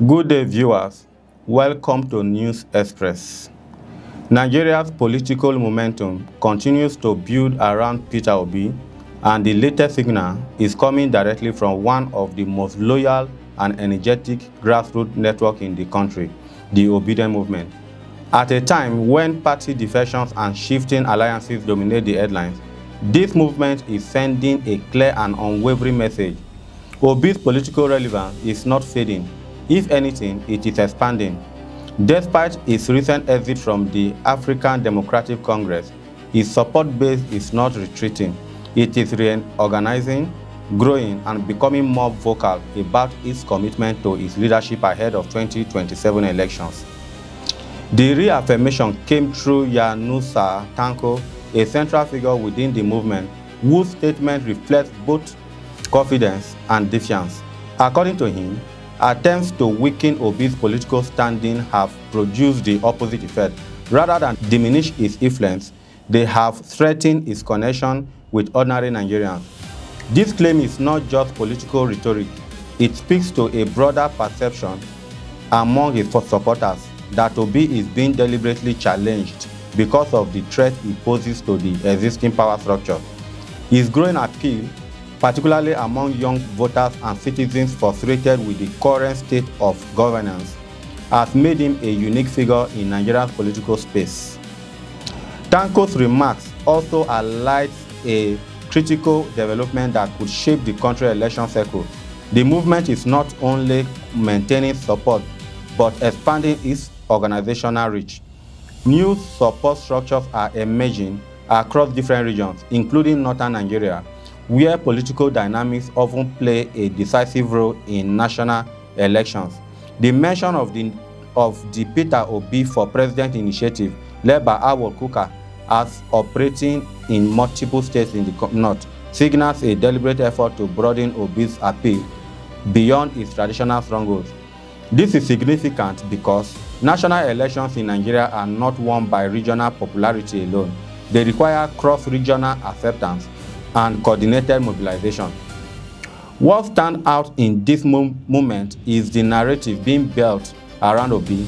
Good day, viewers. Welcome to News Express. Nigeria's political momentum continues to build around Peter Obi, and the latest signal is coming directly from one of the most loyal and energetic grassroots networks in the country, the Obidients movement. At a time when party defections and shifting alliances dominate the headlines, this movement is sending a clear and unwavering message. Obi's political relevance is not fading. If anything, it is expanding. Despite his recent exit from the African Democratic Congress, his support base is not retreating. It is reorganizing, growing, and becoming more vocal about its commitment to its leadership ahead of 2027 elections. The reaffirmation came through Yanusa Tanko, a central figure within the movement, whose statement reflects both confidence and defiance. According to him, attempts to weaken Obi's political standing have produced the opposite effect. Rather than diminish his influence, they have threatened his connection with ordinary Nigerians. This claim is not just political rhetoric. It speaks to a broader perception among his supporters that Obi is being deliberately challenged because of the threat he poses to the existing power structure. His growing appeal, particularly among young voters and citizens frustrated with the current state of governance, has made him a unique figure in Nigeria's political space. Tanko's remarks also highlight a critical development that could shape the country's election cycle. The movement is not only maintaining support, but expanding its organizational reach. New support structures are emerging across different regions, including northern Nigeria, where political dynamics often play a decisive role in national elections. The mention of the Peter Obi for President initiative, led by Awol Kuka, as operating in multiple states in the north, signals a deliberate effort to broaden Obi's appeal beyond its traditional strongholds. This is significant because national elections in Nigeria are not won by regional popularity alone. They require cross-regional acceptance and coordinated mobilization. What stands out in this moment is the narrative being built around Obi.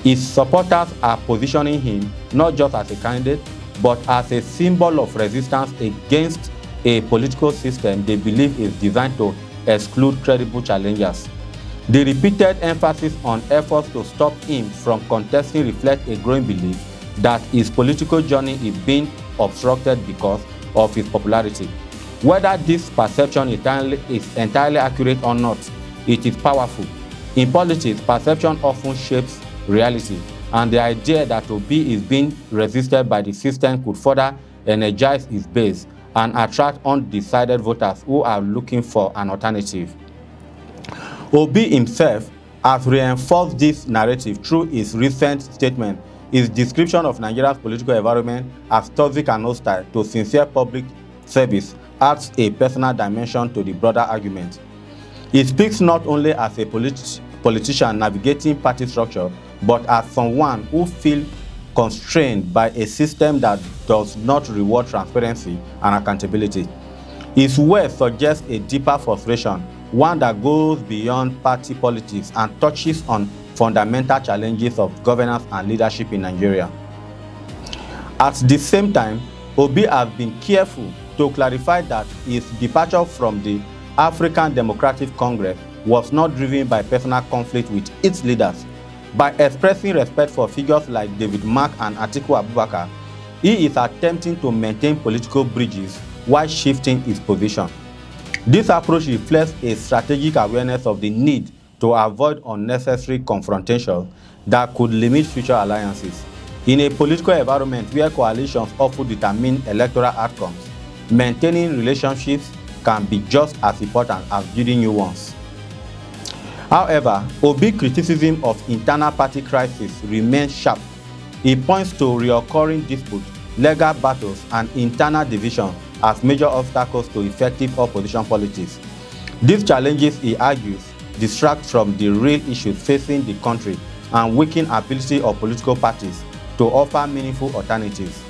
His supporters are positioning him not just as a candidate, but as a symbol of resistance against a political system they believe is designed to exclude credible challengers. The repeated emphasis on efforts to stop him from contesting reflects a growing belief that his political journey is being obstructed because of his popularity. Whether this perception is entirely accurate or not, it is powerful. In politics, perception often shapes reality, and the idea that Obi is being resisted by the system could further energize his base and attract undecided voters who are looking for an alternative. Obi himself has reinforced this narrative through his recent statement. His description of Nigeria's political environment as toxic and hostile to sincere public service adds a personal dimension to the broader argument. He speaks not only as a politician navigating party structure, but as someone who feels constrained by a system that does not reward transparency and accountability. His words suggest a deeper frustration, one that goes beyond party politics and touches on fundamental challenges of governance and leadership in Nigeria. At the same time, Obi has been careful to clarify that his departure from the African Democratic Congress was not driven by personal conflict with its leaders. By expressing respect for figures like David Mark and Atiku Abubakar, he is attempting to maintain political bridges while shifting his position. This approach reflects a strategic awareness of the need to avoid unnecessary confrontation that could limit future alliances. In a political environment where coalitions often determine electoral outcomes, maintaining relationships can be just as important as building new ones. However, Obi's criticism of internal party crisis remains sharp. He points to recurring disputes, legal battles, and internal division as major obstacles to effective opposition politics. These challenges, he argues, distract from the real issues facing the country and weaken the ability of political parties to offer meaningful alternatives.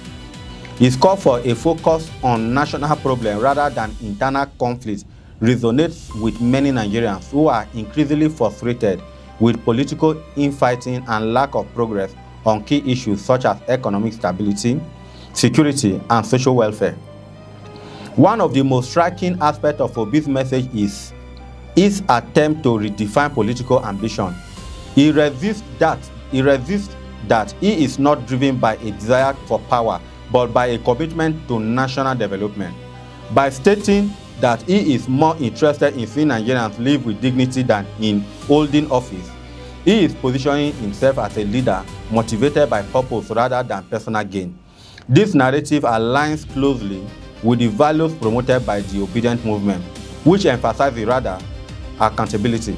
His call for a focus on national problems rather than internal conflicts resonates with many Nigerians who are increasingly frustrated with political infighting and lack of progress on key issues such as economic stability, security, and social welfare. One of the most striking aspects of Obi's message is his attempt to redefine political ambition. He resists that he is not driven by a desire for power, but by a commitment to national development. By stating that he is more interested in seeing Nigerians live with dignity than in holding office, he is positioning himself as a leader motivated by purpose rather than personal gain. This narrative aligns closely with the values promoted by the Obidient movement, which emphasizes rather accountability,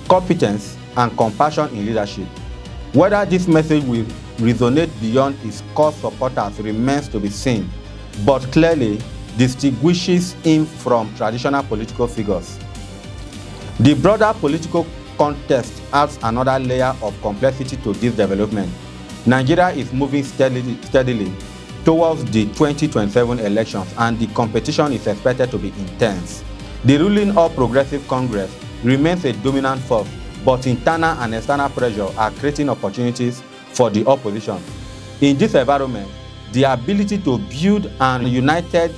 competence, and compassion in leadership. Whether this message will resonate beyond its core supporters remains to be seen, but clearly distinguishes him from traditional political figures. The broader political context adds another layer of complexity to this development. Nigeria is moving steadily towards the 2027 elections, and the competition is expected to be intense. The ruling All Progressive Congress remains a dominant force, but internal and external pressure are creating opportunities for the opposition. In this environment, the ability to build an united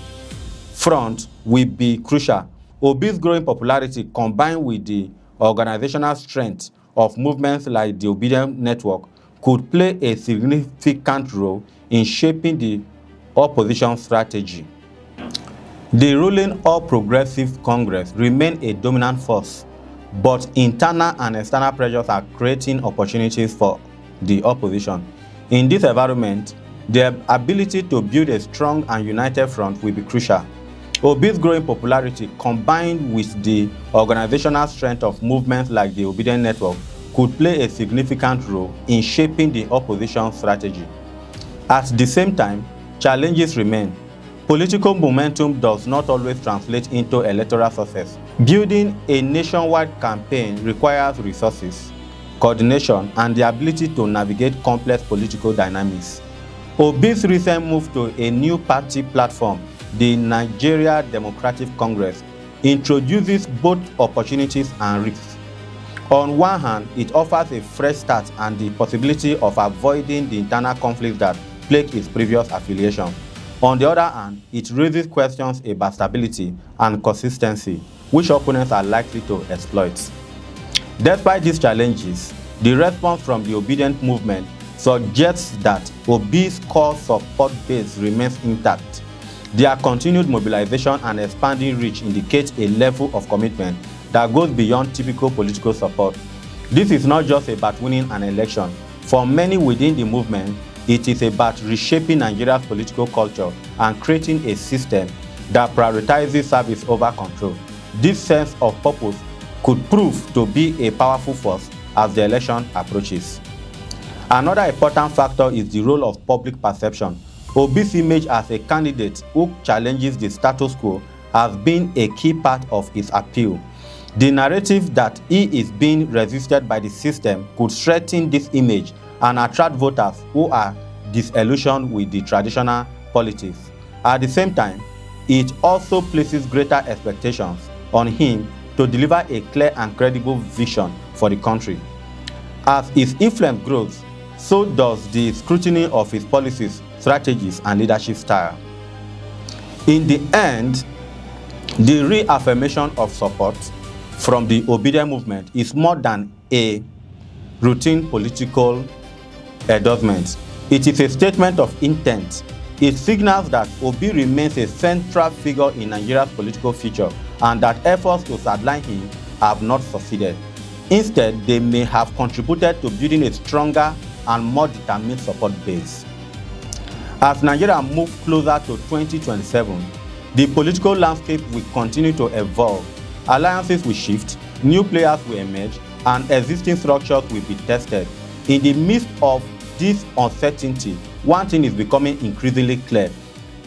front will be crucial. Obi's growing popularity, combined with the organizational strength of movements like the Obidients Network, could play a significant role in shaping the opposition strategy. The ruling All Progressive Congress remains a dominant force, but internal and external pressures are creating opportunities for the opposition. In this environment, the ability to build a strong and united front will be crucial. Obi's growing popularity, combined with the organizational strength of movements like the Obidients Network, could play a significant role in shaping the opposition strategy. At the same time, challenges remain. Political momentum does not always translate into electoral success. Building a nationwide campaign requires resources, coordination, and the ability to navigate complex political dynamics. Obi's recent move to a new party platform, the Nigerian Democratic Congress, introduces both opportunities and risks. On one hand, it offers a fresh start and the possibility of avoiding the internal conflicts that plagued its previous affiliation. On the other hand, it raises questions about stability and consistency, which opponents are likely to exploit. Despite these challenges, the response from the Obidient movement suggests that Obi's core support base remains intact. Their continued mobilization and expanding reach indicate a level of commitment that goes beyond typical political support. This is not just about winning an election. For many within the movement, it is about reshaping Nigeria's political culture and creating a system that prioritizes service over control. This sense of purpose could prove to be a powerful force as the election approaches. Another important factor is the role of public perception. Obi's image as a candidate who challenges the status quo has been a key part of his appeal. The narrative that he is being resisted by the system could strengthen this image and attract voters who are disillusioned with the traditional politics. At the same time, it also places greater expectations on him to deliver a clear and credible vision for the country. As his influence grows, so does the scrutiny of his policies, strategies, and leadership style. In the end, the reaffirmation of support from the Obidient movement is more than a routine political endorsement. It is a statement of intent. It signals that Obi remains a central figure in Nigeria's political future and that efforts to sideline him have not succeeded. Instead, they may have contributed to building a stronger and more determined support base. As Nigeria moves closer to 2027, the political landscape will continue to evolve. Alliances will shift, new players will emerge, and existing structures will be tested. In the midst of this uncertainty, one thing is becoming increasingly clear.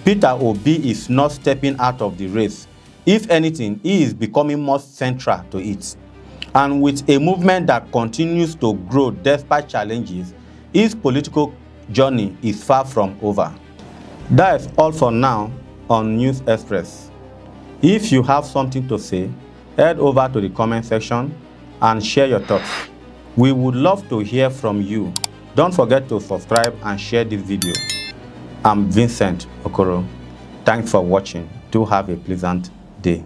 Peter Obi is not stepping out of the race. If anything, he is becoming more central to it. And with a movement that continues to grow despite challenges, his political journey is far from over. That is all for now on News Express. If you have something to say, head over to the comment section and share your thoughts. We would love to hear from you. Don't forget to subscribe and share this video. I'm Vincent Okoro. Thanks for watching. Do have a pleasant day.